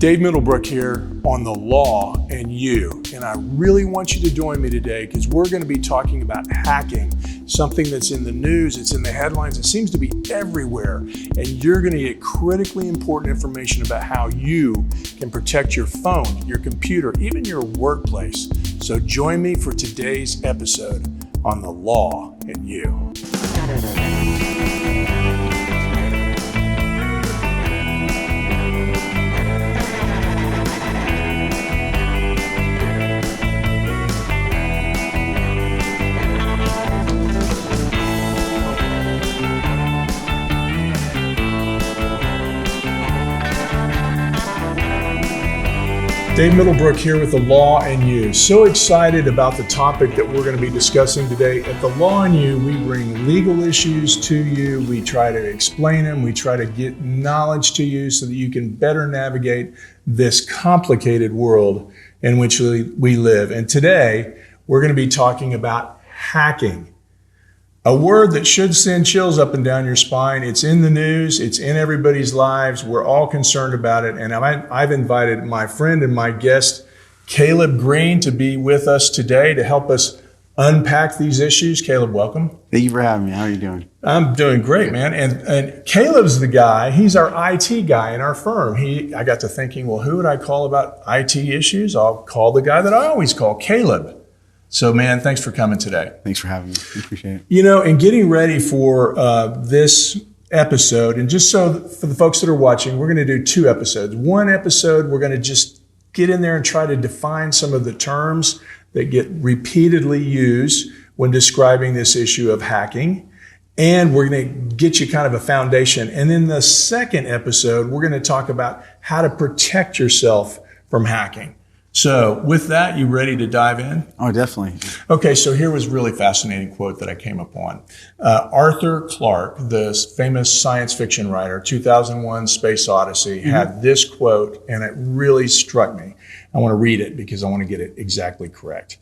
Dave Middlebrook here on The Law and You, and I really want you to join me today because we're going to be talking about hacking, something that's in the news, it's in the headlines, it seems to be everywhere, and you're going to get critically important information about how you can protect your phone, your computer, even your workplace. So join me for today's episode on The Law and You. Dave Middlebrook here with The Law and You. So excited about the topic that we're going to be discussing today. At The Law and You, we bring legal issues to you. We try to explain them. We try to get knowledge to you so that you can better navigate this complicated world in which we live. And today, we're going to be talking about hacking. A word that should send chills up and down your spine. It's in the news. It's in everybody's lives. We're all concerned about it. And I've invited my friend and my guest, Caleb Green, to be with us today to help us unpack these issues. Caleb, welcome. Thank you for having me. How are you doing? I'm doing great, man. And Caleb's the guy. He's our IT guy in our firm. I got to thinking, well, who would I call about IT issues? I'll call the guy that I always call, Caleb. So, man, thanks for coming today. Thanks for having me. Appreciate it. You know, in getting ready for this episode, and just so for the folks that are watching, we're going to do two episodes. One episode, we're going to just get in there and try to define some of the terms that get repeatedly used when describing this issue of hacking. And we're going to get you kind of a foundation. And in the second episode, we're going to talk about how to protect yourself from hacking. So with that, you ready to dive in? Oh, definitely. Okay, so here was a really fascinating quote that I came upon. Arthur Clarke, the famous science fiction writer, 2001 Space Odyssey, had this quote, and it really struck me. I want to read it because I want to get it exactly correct.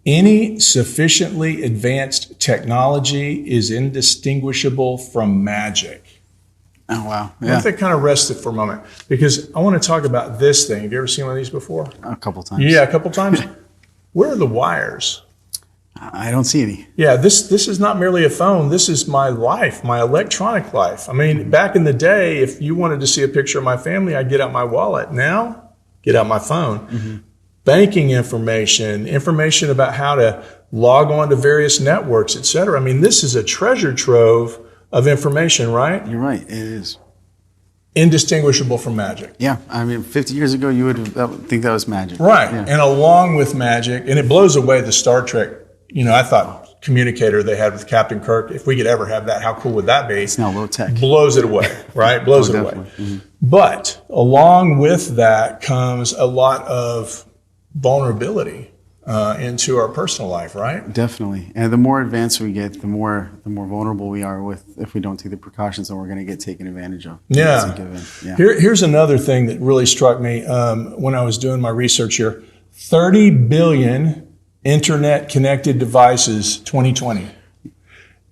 Any sufficiently advanced technology is indistinguishable from magic. Oh, wow. Yeah. Let that kind of rest it for a moment because I want to talk about this thing. Have you ever seen one of these before? A couple times. Yeah, a couple times. Where are the wires? I don't see any. Yeah, this is not merely a phone. This is my life, my electronic life. I mean, back in the day, if you wanted to see a picture of my family, I'd get out my wallet. Now, get out my phone. Banking information about how to log on to various networks, et cetera. I mean, this is a treasure trove of information, right? You're right. It is. Indistinguishable from magic. Yeah. I mean, 50 years ago, you would think that was magic. Right. Yeah. And along with magic, and it blows away the Star Trek, I thought communicator they had with Captain Kirk, if we could ever have that, how cool would that be? It's now low tech. Blows it away, right? Blows it away. But along with that comes a lot of vulnerability into our personal life, right? Definitely. And the more advanced we get, the more vulnerable we are if we don't take the precautions that we're going to get taken advantage of. Yeah. Here's another thing that really struck me when I was doing my research here. 30 billion internet connected devices 2020.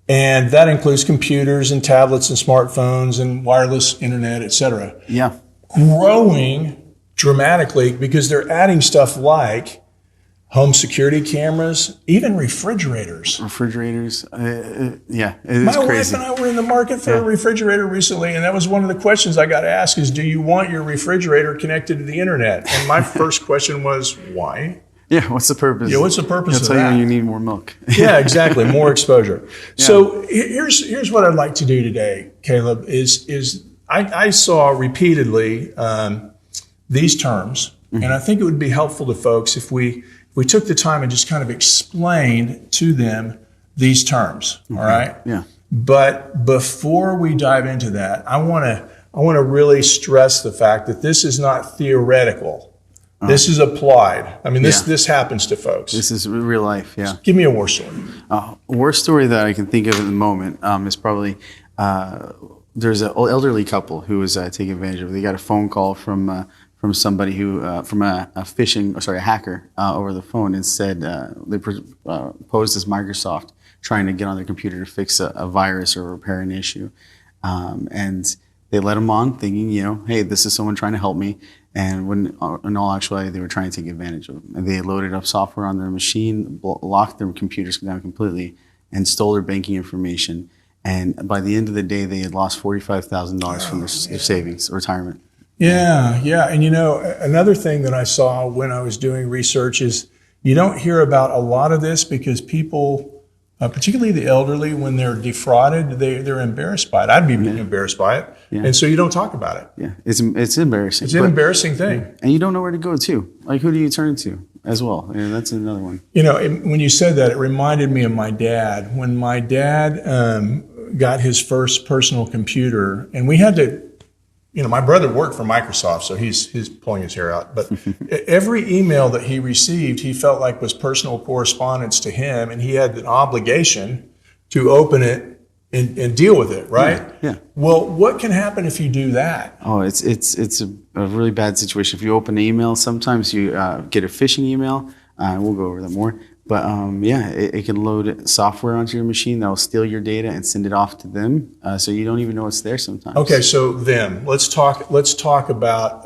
And that includes computers and tablets and smartphones and wireless internet, et cetera. Yeah. Growing dramatically because they're adding stuff like home security cameras, even refrigerators. Yeah, it is My crazy. wife and I were in the market for a refrigerator recently, and that was one of the questions I got asked is, do you want your refrigerator connected to the internet? And my first question was, why? Yeah, what's the purpose? Yeah, what's the purpose of that? I'll tell you when you need more milk. Yeah, exactly, more exposure. Yeah. So here's what I'd like to do today, Caleb, is I saw repeatedly these terms, and I think it would be helpful to folks if we took the time and just kind of explained to them these terms, all right? Yeah. But before we dive into that, I want to really stress the fact that this is not theoretical. This is applied. I mean, this happens to folks. This is real life, yeah. Just give me a war story. War story that I can think of at the moment is probably there's an elderly couple who was taking advantage of it. They got a phone call from somebody who from a hacker over the phone and said they posed as Microsoft trying to get on their computer to fix a virus or repair an issue, and they let them on thinking, hey, this is someone trying to help me. And when in all actuality, they were trying to take advantage of them. And they loaded up software on their machine, locked their computers down completely, and stole their banking information. And by the end of the day, they had lost $45,000 from their savings, retirement. Yeah, yeah. And another thing that I saw when I was doing research is you don't hear about a lot of this because people, particularly the elderly, when they're defrauded, they're embarrassed by it. I'd be embarrassed by it. Yeah. And so you don't talk about it. Yeah, it's embarrassing. It's an embarrassing thing. And you don't know where to go to. Like, who do you turn to as well? Yeah, that's another one. When you said that, it reminded me of my dad. When my dad got his first personal computer, and we had to, my brother worked for Microsoft, so he's pulling his hair out. But every email that he received, he felt like was personal correspondence to him, and he had an obligation to open it and deal with it, right? Yeah. Well, what can happen if you do that? Oh, it's a really bad situation. If you open an email, sometimes you get a phishing email. We'll go over that more. But it can load software onto your machine that will steal your data and send it off to them, so you don't even know it's there sometimes. Okay, so then let's talk about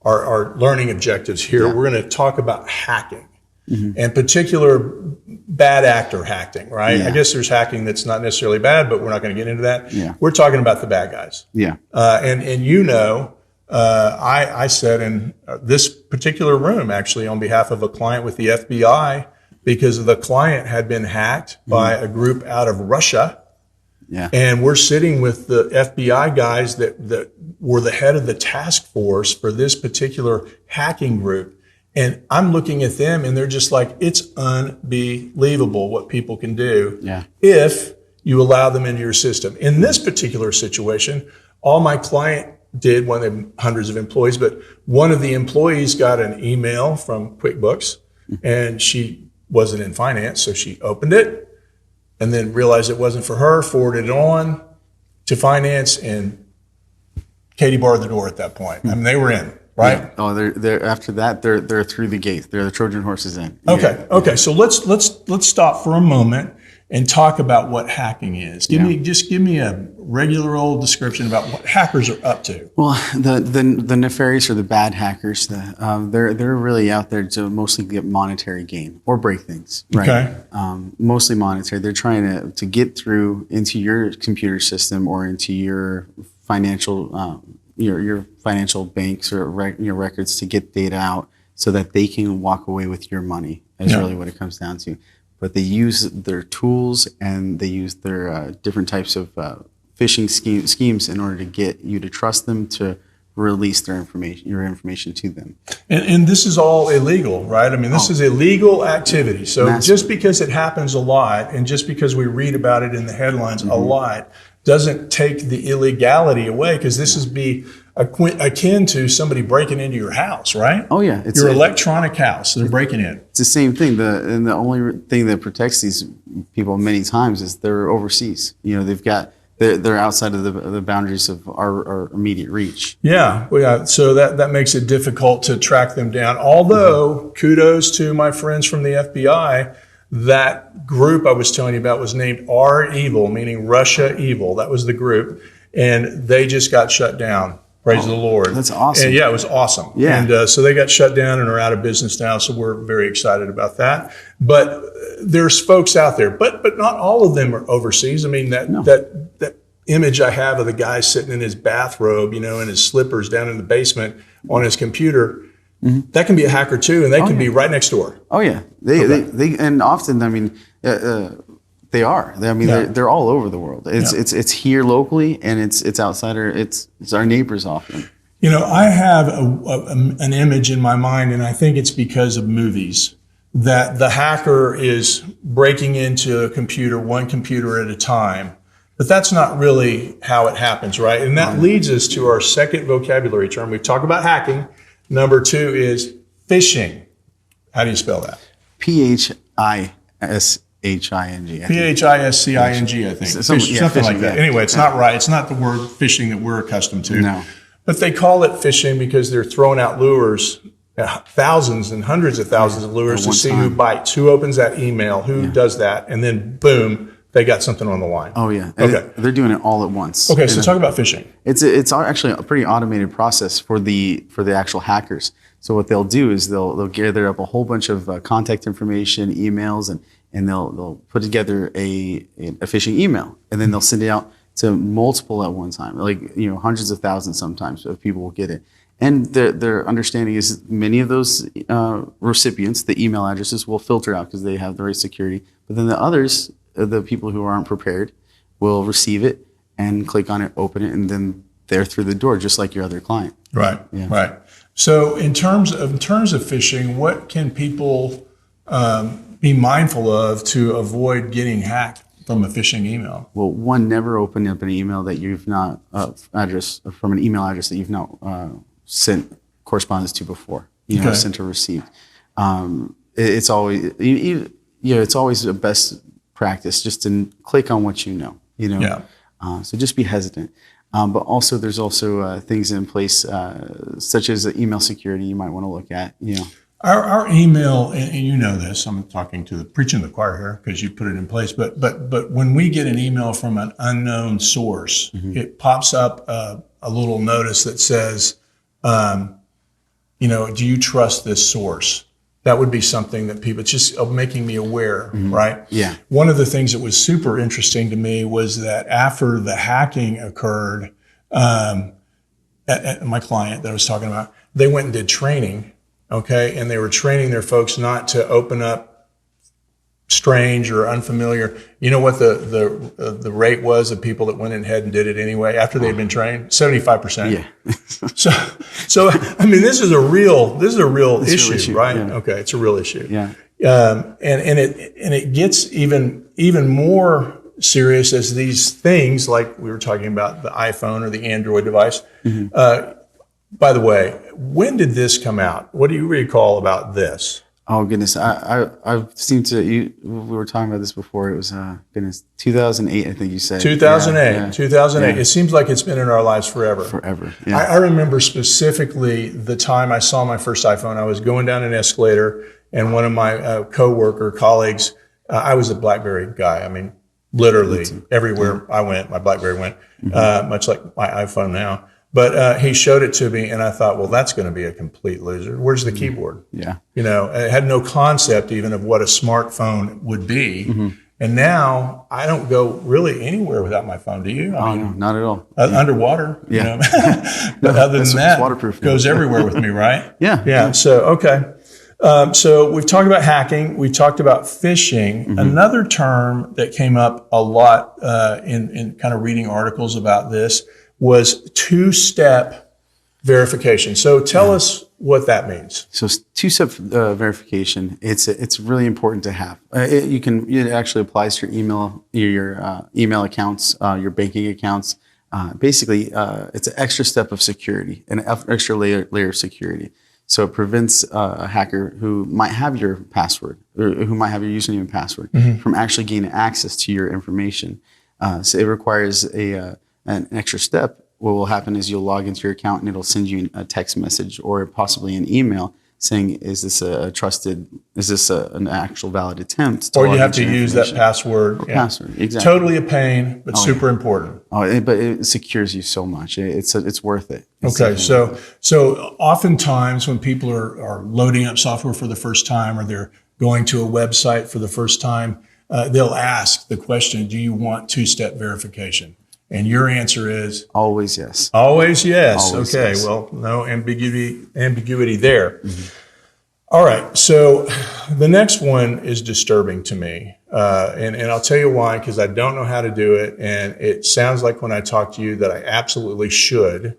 our learning objectives here. Yeah. We're going to talk about hacking, and particular bad actor hacking, right? Yeah. I guess there's hacking that's not necessarily bad, but we're not going to get into that. Yeah. We're talking about the bad guys. Yeah. I said in this particular room, actually, on behalf of a client with the FBI, because the client had been hacked by a group out of Russia. Yeah. And we're sitting with the FBI guys that were the head of the task force for this particular hacking group. And I'm looking at them and they're just like, it's unbelievable what people can do if you allow them into your system. In this particular situation, all my client did, one of them, hundreds of employees, but one of the employees got an email from QuickBooks and she wasn't in finance, so she opened it and then realized it wasn't for her, forwarded it on to finance, and Katie barred the door at that point. I mean, they were in, right? Yeah. Oh, they're after that, they're through the gate. They're the Trojan horses in. Okay. Yeah. Okay. So let's stop for a moment and talk about what hacking is. Give me a regular old description about what hackers are up to. Well, the nefarious or the bad hackers, they're really out there to mostly get monetary gain or break things. Right? Okay. Mostly monetary. They're trying to get through into your computer system or into your financial your financial banks or your records to get data out so that they can walk away with your money. Is really what it comes down to. But they use their tools and they use their different types of phishing schemes in order to get you to trust them to release your information to them. And this is all illegal, right? I mean, this is illegal activity. So just because it happens a lot and just because we read about it in the headlines a lot doesn't take the illegality away, because this is akin to somebody breaking into your house, right? Oh yeah, it's your electronic house. They're breaking in. It's the same thing. And the only thing that protects these people many times is they're overseas. They're outside of the boundaries of our immediate reach. Yeah, so that makes it difficult to track them down. Although kudos to my friends from the FBI. That group I was telling you about was named R-Evil, meaning Russia Evil. That was the group, and they just got shut down. Praise the Lord. That's awesome. And it was awesome. Yeah. And so they got shut down and are out of business now, so we're very excited about that. But there's folks out there, but not all of them are overseas. I mean, that image I have of the guy sitting in his bathrobe, in his slippers down in the basement on his computer, that can be a hacker too, and they can be right next door. Oh yeah, they and often, I mean, they are. They're all over the world. It's here locally, and it's outside. It's our neighbors often. I have an image in my mind, and I think it's because of movies, that the hacker is breaking into a computer, one computer at a time. But that's not really how it happens, right? And that leads us to our second vocabulary term. We've talked about hacking. Number 2 is phishing. How do you spell that? P-H-I-S-H-I-N-G. P-H-I-S-C-I-N-G, I think. Something like that. Anyway, it's not right. It's not the word phishing that we're accustomed to. No. But they call it phishing because they're throwing out lures, thousands and hundreds of thousands of lures to see who bites, who opens that email, who does that, and then boom, they got something on the line. Oh yeah. And Okay. they're doing it all at once. Okay. So talk about phishing. It's actually a pretty automated process for the actual hackers. So what they'll do is they'll gather up a whole bunch of contact information, emails, and they'll put together a phishing email, and then they'll send it out to multiple at one time, like hundreds of thousands sometimes of people will get it. And their understanding is many of those recipients, the email addresses will filter out because they have the right security. But then the others, the people who aren't prepared, will receive it and click on it, open it, and then they're through the door, just like your other client. Right. Yeah. Right. So in terms of phishing, what can people be mindful of to avoid getting hacked from a phishing email? Well, one, never open up an email that you've not from an email address that you've not sent correspondence to before. Okay. Sent or received. It's always it's always the best practice just to click on what you know. Yeah. So just be hesitant. But also, there's also things in place such as email security you might want to look at. Our email, and you know this, I'm preaching to the choir here because you put it in place. But when we get an email from an unknown source, it pops up a little notice that says, do you trust this source? That would be something that it's just making me aware, right? Yeah. One of the things that was super interesting to me was that after the hacking occurred, at my client that I was talking about, they went and did training, okay? And they were training their folks not to open up strange or unfamiliar. You know what the rate was of people that went ahead and did it anyway after they'd been trained? 75%. Yeah. So I mean, this is a real issue, right? Yeah. Okay, it's a real issue. Yeah. And it gets even more serious as these things, like we were talking about the iPhone or the Android device. By the way, when did this come out? What do you recall about this? Oh goodness, I seem to. We were talking about this before. It was 2008, I think you said. 2008. Yeah. 2008. Yeah. it seems like it's been in our lives forever. Forever. Yeah. I remember specifically the time I saw my first iPhone. I was going down an escalator, and one of my colleagues, I was a BlackBerry guy. I mean, literally everywhere I went, my BlackBerry went, much like my iPhone now. But he showed it to me, and I thought, well, that's going to be a complete loser. Where's the keyboard? Yeah. I had no concept even of what a smartphone would be. And now I don't go really anywhere without my phone. Do you? I mean, no, not at all. Underwater, Yeah. But other than that, it's waterproof now. goes everywhere with me, right? Yeah. Yeah. So, okay. So we've talked about hacking. We talked about phishing. Another term that came up a lot in kind of reading articles about this was two-step verification. So tell us what that means. So two-step verification, it's really important to have. It actually applies to your email accounts, your banking accounts. Basically, it's an extra step of security, an extra layer of security. So it prevents a hacker who might have your password or who might have your username and password from actually gaining access to your information. So it requires an extra step. What will happen is you'll log into your account and it'll send you a text message or possibly an email saying, is this an actual valid attempt? Or you have to use that password. Or password, exactly. Totally a pain, but super important. But it secures you so much. It's worth it. Okay, so oftentimes when people are loading up software for the first time or they're going to a website for the first time, they'll ask the question, do you want two-step verification? And your answer is? Always yes. Always yes. Always okay, yes. Well, no ambiguity there. All right, so the next one is disturbing to me. And I'll tell you why, because I don't know how to do it. And it sounds like when I talk to you that I absolutely should.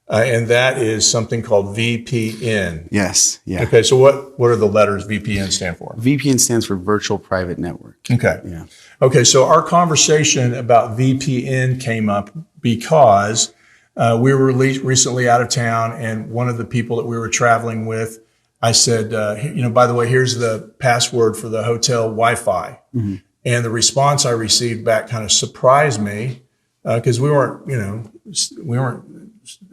And that is something called VPN. Yes. Yeah. Okay, so what are the letters VPN stand for? VPN stands for Virtual Private Network. Okay. Yeah. Okay, so our conversation about VPN came up because we were recently out of town, and one of the people that we were traveling with, I said, by the way, here's the password for the hotel Wi-Fi. And the response I received back kind of surprised me because we weren't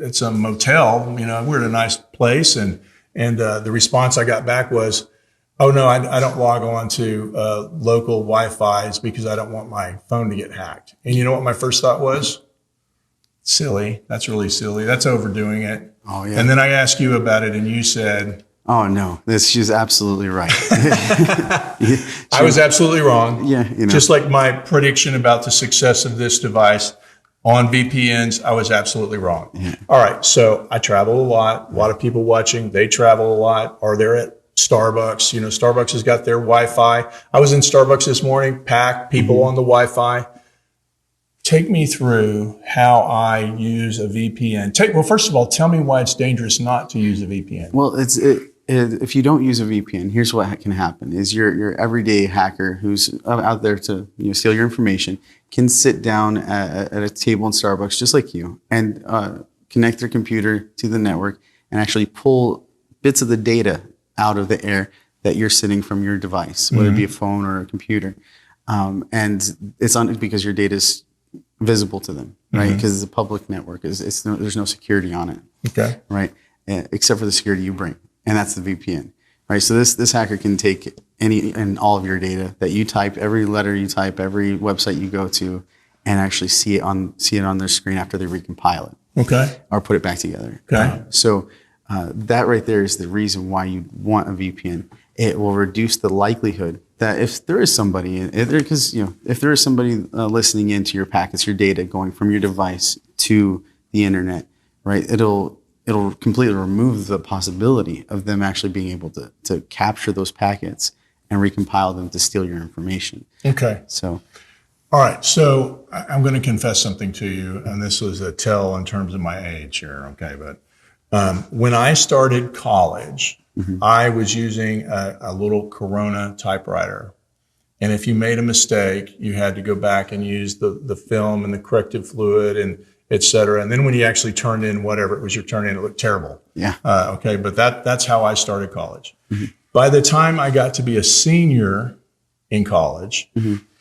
at some motel, we're at a nice place. And the response I got back was, Oh no, I don't log on to local Wi-Fi's because I don't want my phone to get hacked. And you know what my first thought was? Silly. That's really silly. That's overdoing it. Oh yeah. And then I asked you about it, and you said, "Oh no, she's absolutely right." I was absolutely wrong. Yeah, Just like my prediction about the success of this device on VPNs, I was absolutely wrong. Yeah. All right, so I travel a lot of people watching, they travel a lot, or they're at Starbucks. Starbucks has got their Wi-Fi. I was in Starbucks this morning, packed, people on the Wi-Fi. Take me through how I use a VPN. Well, first of all, tell me why it's dangerous not to use a VPN. Well, if you don't use a VPN, here's what can happen: is your everyday hacker who's out there to steal your information can sit down at a table in Starbucks just like you and connect their computer to the network and actually pull bits of the data out of the air that you're sitting from your device, whether it be a phone or a computer, and it's because your data is visible to them, right? Because it's a public network. There's no security on it, okay, right? Except for the security you bring. And that's the VPN, right? So this hacker can take any and all of your data that you type, every letter you type, every website you go to, and actually see it on their screen after they recompile it, okay, or put it back together. Okay. So that right there is the reason why you want a VPN. It will reduce the likelihood that if there is somebody, if there is somebody listening into your packets, your data going from your device to the internet, right? It'll completely remove the possibility of them actually being able to capture those packets and recompile them to steal your information. Okay. So, all right. So I'm going to confess something to you, and this was a tell in terms of my age here. Okay. But when I started college, I was using a little Corona typewriter. And if you made a mistake, you had to go back and use the film and the corrective fluid and et cetera. And then when you actually turned in whatever it was you're turning in, it looked terrible. Yeah. Okay. But that's how I started college. By the time I got to be a senior in college,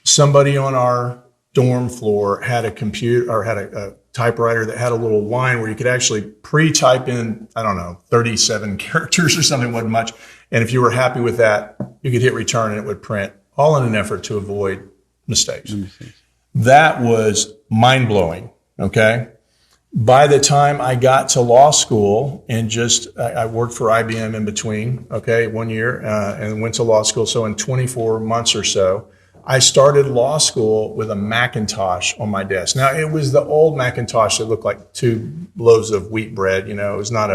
somebody on our dorm floor had a computer or had a typewriter that had a little line where you could actually pre-type in, 37 characters or something, wasn't much. And if you were happy with that, you could hit return and it would print, all in an effort to avoid mistakes. That was mind-blowing. Okay. By the time I got to law school and I worked for IBM in between, 1 year, and went to law school. So in 24 months or so, I started law school with a Macintosh on my desk. Now it was the old Macintosh that looked like 2 loaves of wheat bread. It was not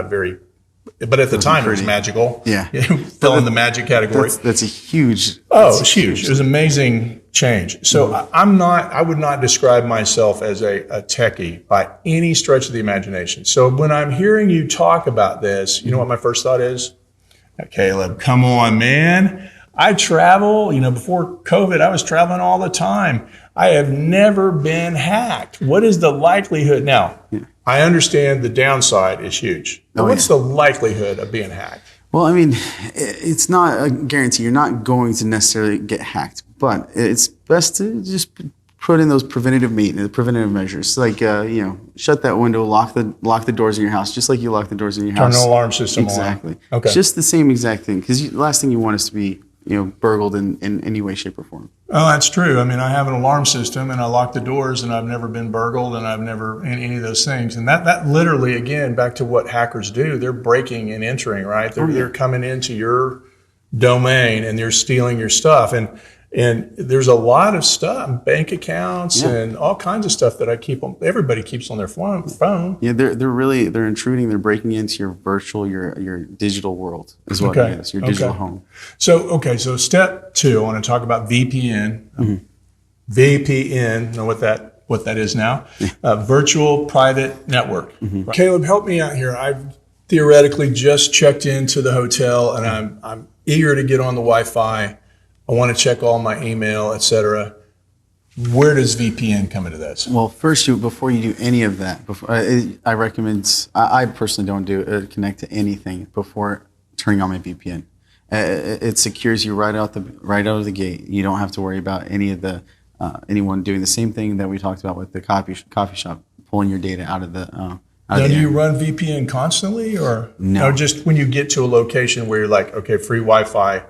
but at the time it was magical. Yeah. It fell in the magic category. That's a huge. Oh, it was huge. It was an amazing change. So I would not describe myself as a techie by any stretch of the imagination. So when I'm hearing you talk about this, you know what my first thought is? Caleb, come on, man. I travel, before COVID, I was traveling all the time. I have never been hacked. What is the likelihood? Now, I understand the downside is huge. But what's the likelihood of being hacked? Well, it's not a guarantee. You're not going to necessarily get hacked, but it's best to just put in those preventative measures, like shut that window, lock the doors in your house, just like you lock the doors in your house. Turn the alarm system on. Exactly. Okay. Just the same exact thing, because the last thing you want is to be burgled in any way, shape, or form. Oh, that's true. I have an alarm system and I lock the doors and I've never been burgled and I've never in any of those things. And that literally, again, back to what hackers do, they're breaking and entering, right? They're coming into your domain and they're stealing your stuff. And there's a lot of stuff, bank accounts and all kinds of stuff that everybody keeps on their phone. Yeah, they're intruding, they're breaking into your virtual, your digital world is what it is, your digital home. So step 2, I want to talk about VPN. VPN, know what that is now? Virtual private network. Right. Caleb, help me out here. I've theoretically just checked into the hotel and I'm eager to get on the Wi-Fi. I want to check all my email, et cetera. Where does VPN come into this? Well, first, before you do any of that, I recommend. I personally don't connect to anything before turning on my VPN. It secures you right out of the gate. You don't have to worry about any of the anyone doing the same thing that we talked about with the coffee shop, pulling your data out of the. Now, do you run VPN constantly, or no? Just when you get to a location where you're like, okay, free Wi-Fi.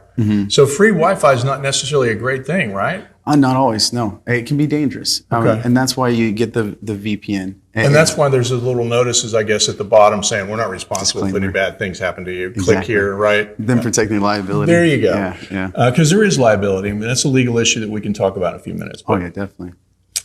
So free Wi-Fi is not necessarily a great thing, right? Not always, no. It can be dangerous. Okay. And that's why you get the VPN. And that's why there's those little notices, I guess, at the bottom saying we're not responsible if any bad things happen to you. Click here, right? Then protecting liability. There you go. Yeah. Because there is liability. I mean, that's a legal issue that we can talk about in a few minutes. Oh, yeah, definitely.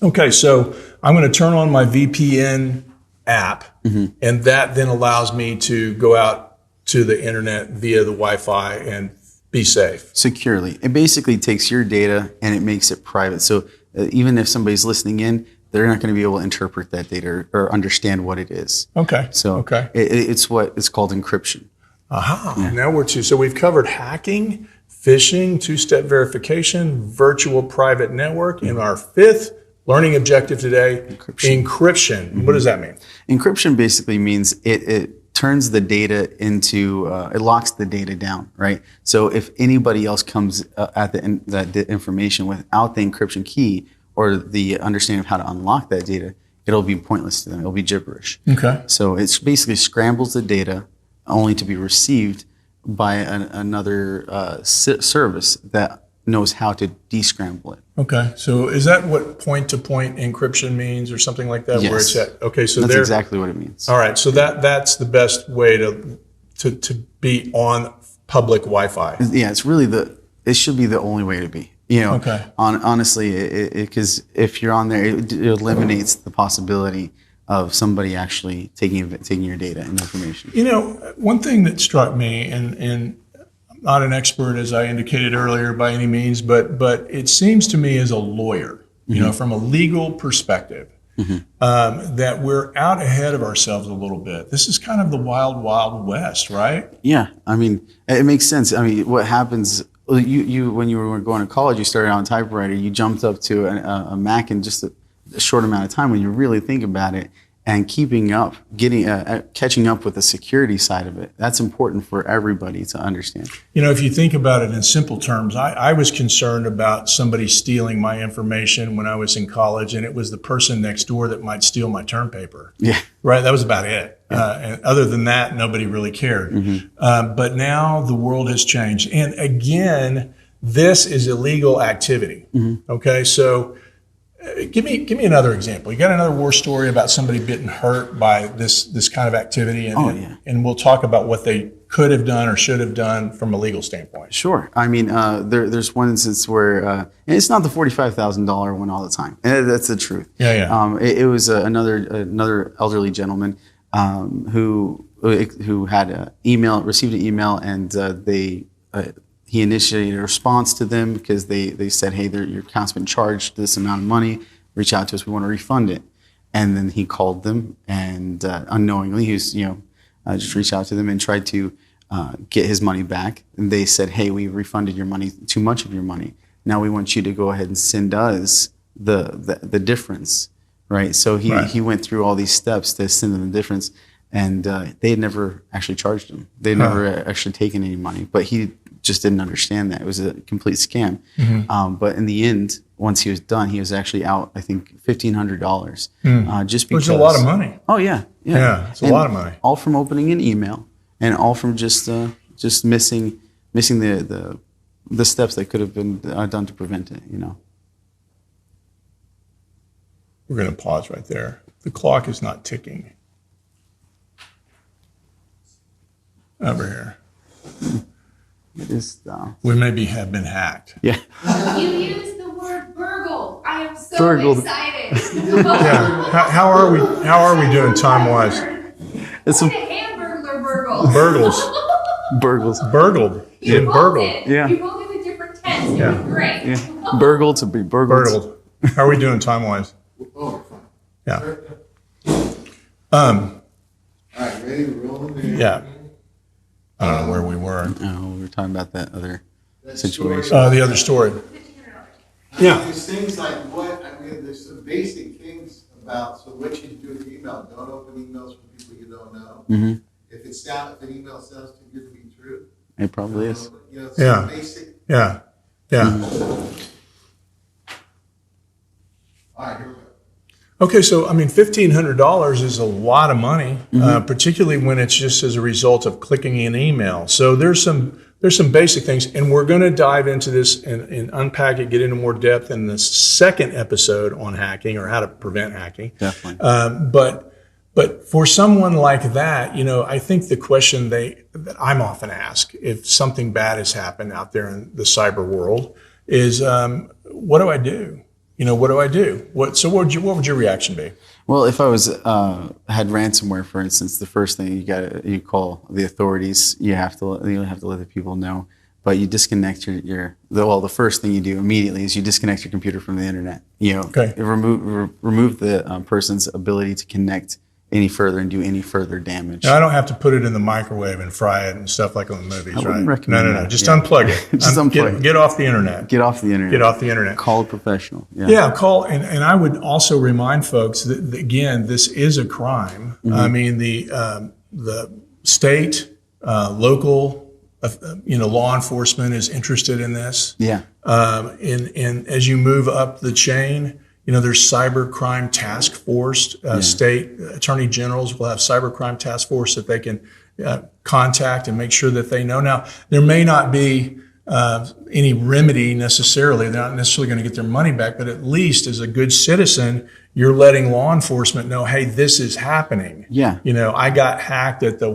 Okay, so I'm going to turn on my VPN app, and that then allows me to go out to the internet via the Wi-Fi and be safe. Securely. It basically takes your data and it makes it private. So even if somebody's listening in, they're not going to be able to interpret that data or understand what it is. Okay. So it's what is called encryption. Aha. Yeah. Now so we've covered hacking, phishing, two-step verification, virtual private network, and our fifth learning objective today, encryption. What does that mean? Encryption basically means it turns the data into, it locks the data down, right? So if anybody else comes at that information without the encryption key or the understanding of how to unlock that data, it'll be pointless to them. It'll be gibberish. Okay. So it basically scrambles the data only to be received by another service that knows how to descramble it. Okay, so is that what point-to-point encryption means, or something like that? Yes. Where it's at? Okay, so that's exactly what it means. All right, so that's the best way to be on public Wi-Fi. Yeah, it's really it should be the only way to be. Okay. Honestly, because if you're on there, it eliminates the possibility of somebody actually taking your data and information. One thing that struck me, and not an expert, as I indicated earlier, by any means, but it seems to me as a lawyer, from a legal perspective, that we're out ahead of ourselves a little bit. This is kind of the wild, wild west, right? Yeah, I mean, it makes sense. I mean, what happens? You when you were going to college, you started on a typewriter. You jumped up to a Mac in just a short amount of time. When you really think about it, and catching up with the security side of it, that's important for everybody to understand. If you think about it in simple terms, I was concerned about somebody stealing my information when I was in college, and it was the person next door that might steal my term paper. Yeah. Right? That was about it. And other than that, nobody really cared. But now the world has changed. And again, this is illegal activity. Okay, so give me another example. You got another war story about somebody getting hurt by this kind of activity, and we'll talk about what they could have done or should have done from a legal standpoint. Sure. I mean, there's one instance where, and it's not the $45,000 one all the time. And that's the truth. Yeah. It was another elderly gentleman who had received an email, and he initiated a response to them because they said, hey, your account's been charged this amount of money. Reach out to us. We want to refund it. And then he called them, and unknowingly, he was, just reached out to them and tried to get his money back. And they said, hey, we refunded your money, too much of your money. Now we want you to go ahead and send us the difference, right? So he went through all these steps to send them the difference. And they had never actually charged him. They'd never actually taken any money, but he just didn't understand that. It was a complete scam. But in the end, once he was done, he was actually out, I think, $1,500. Just because. Which is a lot of money. Oh, yeah. Yeah, it's a lot of money. All from opening an email, and all from just missing the steps that could have been done to prevent it, We're going to pause right there. The clock is not ticking. Over here. It is. We maybe have been hacked. Yeah. You used the word burgle. I am so excited. Yeah. How are we doing time wise? It's a hamburglar burgle. Burgled. You burgled. It. Yeah. You both did a different tense. Yeah. It was great. Yeah. Burgled to be burgled. How are we doing time wise? Oh, fine. Yeah. All right, ready to roll? Yeah. I don't know where we were. No, we were talking about that other That situation. story. The other story. Yeah. There's things like there's some basic things about, so what you do with email, don't open emails from people you don't know. Mm-hmm. If an email sounds too good to be true. It probably is. Some basic. Yeah. All right, here we go. Okay, so $1,500 is a lot of money, particularly when it's just as a result of clicking an email. So there's some there's some basic things, and we're going to dive into this and unpack it, get into more depth in the second episode on hacking or how to prevent hacking. Definitely. But for someone like that, I think the question that I'm often asked if something bad has happened out there in the cyber world is, what do I do? What do I do? What would your reaction be? Well, if I had ransomware, for instance, the first thing you call the authorities. You have to let the people know. But you disconnect the first thing you do immediately is you disconnect your computer from the internet. Okay. Remove the person's ability to connect any further and do any further damage. Now, I don't have to put it in the microwave and fry it and stuff like on the movies, right? I wouldn't recommend No. that. Just unplug it. Just unplug it. Get off the internet. Get off the internet. Get off the internet. Call a professional. Yeah, call. And I would also remind folks that again, this is a crime. Mm-hmm. I mean, the state, local, law enforcement is interested in this. Yeah. And as you move up the chain, there's cyber crime task force. State attorney generals will have cyber crime task force that they can contact and make sure that they know. Now, there may not be any remedy necessarily. They're not necessarily going to get their money back, but at least as a good citizen, you're letting law enforcement know, hey, this is happening. Yeah. I got hacked at the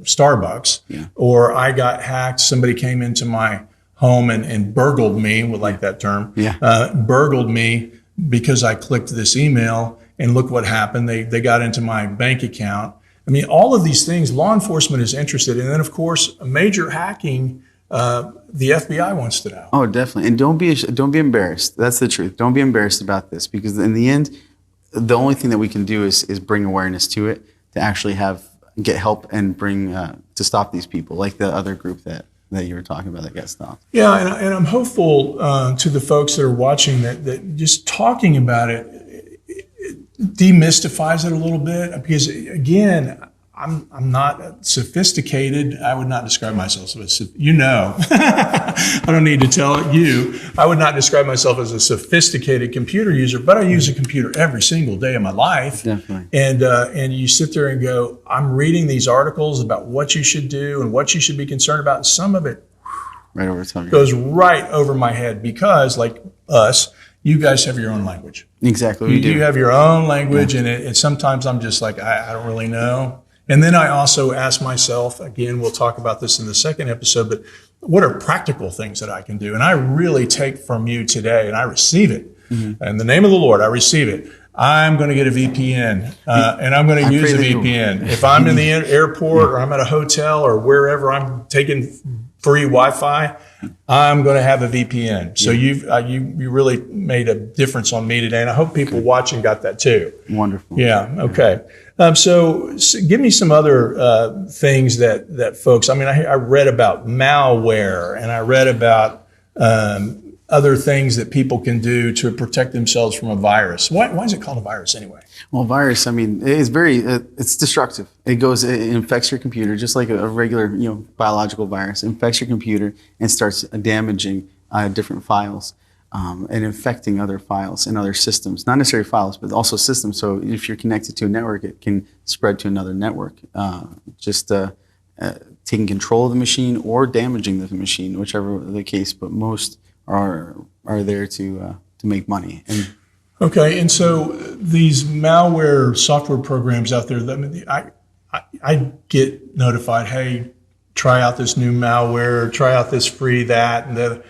Starbucks, or I got hacked. Somebody came into my home and burgled me, would like that term. Yeah. Burgled me because I clicked this email, and look what happened. They got into my bank account. I mean, all of these things, law enforcement is interested in. And then, of course, major hacking, the FBI wants to know. Oh, definitely. And don't be embarrassed. That's the truth. Don't be embarrassed about this, because in the end, the only thing that we can do is bring awareness to it, to actually get help and bring to stop these people, like the other group that you were talking about that got stopped. Yeah, and I'm hopeful to the folks that are watching that just talking about it demystifies it a little bit, because again, I'm not sophisticated. I would not describe myself as I don't need to tell you. I would not describe myself as a sophisticated computer user, but I use a computer every single day of my life. Definitely. And you sit there and go, I'm reading these articles about what you should do and what you should be concerned about. And some of it Right over time. goes right over my head, because like us, you guys have your own language. Exactly. We do. You have your own language, and sometimes I'm just like, I don't really know. And then I also ask myself, again, we'll talk about this in the second episode, but what are practical things that I can do? And I really take from you today, and I receive it. Mm-hmm. In the name of the Lord, I receive it. I'm going to get a VPN, and I'm going to use a VPN. If I'm in the airport or I'm at a hotel or wherever I'm taking free Wi-Fi, I'm going to have a VPN. So you really made a difference on me today, and I hope people watching got that too. Wonderful. Yeah. Okay. So give me some other things that folks. I mean, I read about malware, and I read about other things that people can do to protect themselves from a virus. Why is it called a virus anyway? Well, virus, I mean, it's destructive. It infects your computer just like a regular, biological virus. It infects your computer and starts damaging different files and infecting other files and other systems. Not necessarily files, but also systems. So if you're connected to a network, it can spread to another network. Taking control of the machine or damaging the machine, whichever the case. But most are there to make money. Okay, and so these malware software programs out there, I get notified, hey, try out this new malware, try out this free that, and the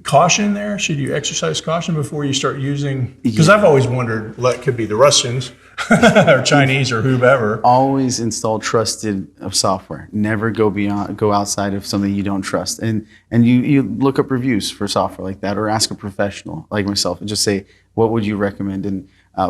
caution there. Should you exercise caution before you start using? Because I've always wondered, it could be the Russians or Chinese or whoever. Always install trusted software. Never go outside of something you don't trust. And you look up reviews for software like that, or ask a professional like myself and just say, what would you recommend? And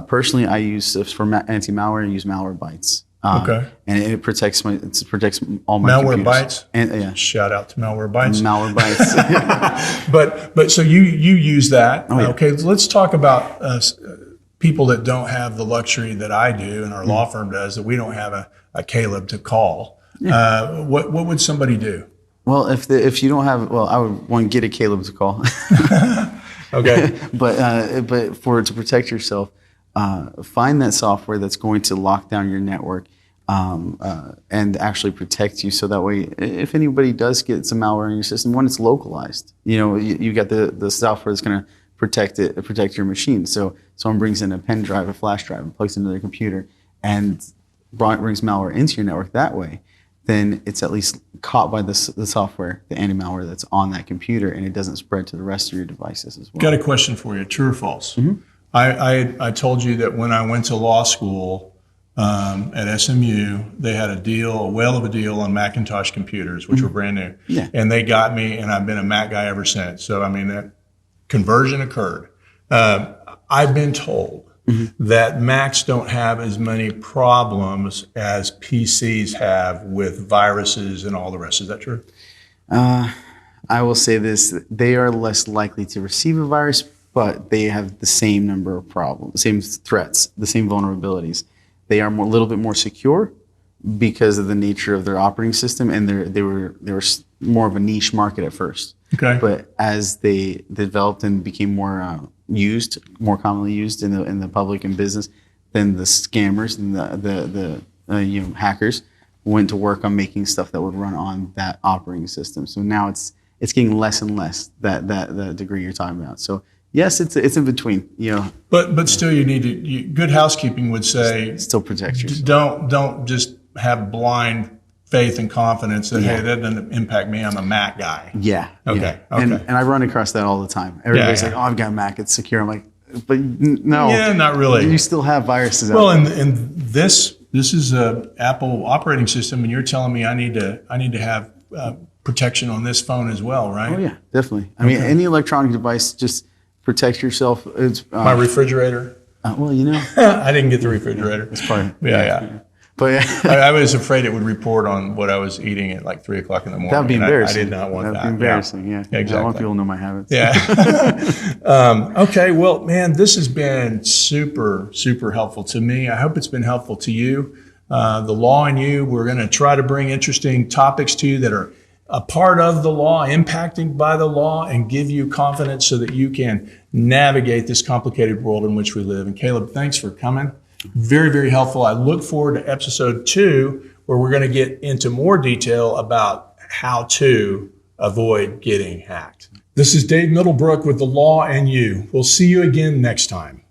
personally, I use for anti-malware, I use Malwarebytes. Okay. And it protects all my Malwarebytes. And shout out to Malwarebytes. Malwarebytes. but so you use that. Oh, yeah. Okay, let's talk about people that don't have the luxury that I do and our law firm does, that we don't have a Caleb to call. Yeah. What would somebody do? Well, if you don't have, I would want to get a Caleb to call. Okay. but to protect yourself, find that software that's going to lock down your network. and actually protect you. So that way, if anybody does get some malware in your system, one, it's localized. You got the software that's going to protect your machine. So someone brings in a pen drive, a flash drive, and plugs into their computer, and brings malware into your network that way, then it's at least caught by the software, the anti-malware that's on that computer, and it doesn't spread to the rest of your devices as well. Got a question for you, true or false? I told you that when I went to law school at SMU, they had a whale of a deal on Macintosh computers, which were brand new. Yeah. And they got me, and I've been a Mac guy ever since. So, I mean, that conversion occurred. I've been told that Macs don't have as many problems as PCs have with viruses and all the rest. Is that true? I will say this: they are less likely to receive a virus, but they have the same number of problems, the same threats, the same vulnerabilities. They are a little bit more secure because of the nature of their operating system, and they were more of a niche market at first. Okay. But as they developed and became more commonly used in the public and business, then the scammers and the hackers went to work on making stuff that would run on that operating system. So now it's getting less and less that degree you're talking about. So yes, it's in between. But still, you need to. Good housekeeping would say Still protect yourself. Don't just have blind faith and confidence that hey, that doesn't impact me. I'm a Mac guy. Yeah. Okay. Yeah. Okay. And I run across that all the time. Everybody's like, "Oh, I've got a Mac. It's secure." I'm like, "But no." Yeah, not really. You still have viruses out Well, there. and this is a Apple operating system, and you're telling me I need to have protection on this phone as well, right? Oh yeah, definitely. I mean, any electronic device, just protect yourself. It's My refrigerator. well, I didn't get the refrigerator. it's part. Yeah. But yeah. I was afraid it would report on what I was eating at like 3 o'clock in the morning. That'd be and embarrassing. I did not want that. That'd be embarrassing. Yeah. Exactly. I want people to know my habits. Yeah. Okay. Well, man, this has been super, super helpful to me. I hope it's been helpful to you. The law and you, we're going to try to bring interesting topics to you that are a part of the law, impacted by the law, and give you confidence so that you can navigate this complicated world in which we live. And Caleb, thanks for coming. Very, very helpful. I look forward to episode 2, where we're going to get into more detail about how to avoid getting hacked. This is Dave Middlebrook with The Law and You. We'll see you again next time.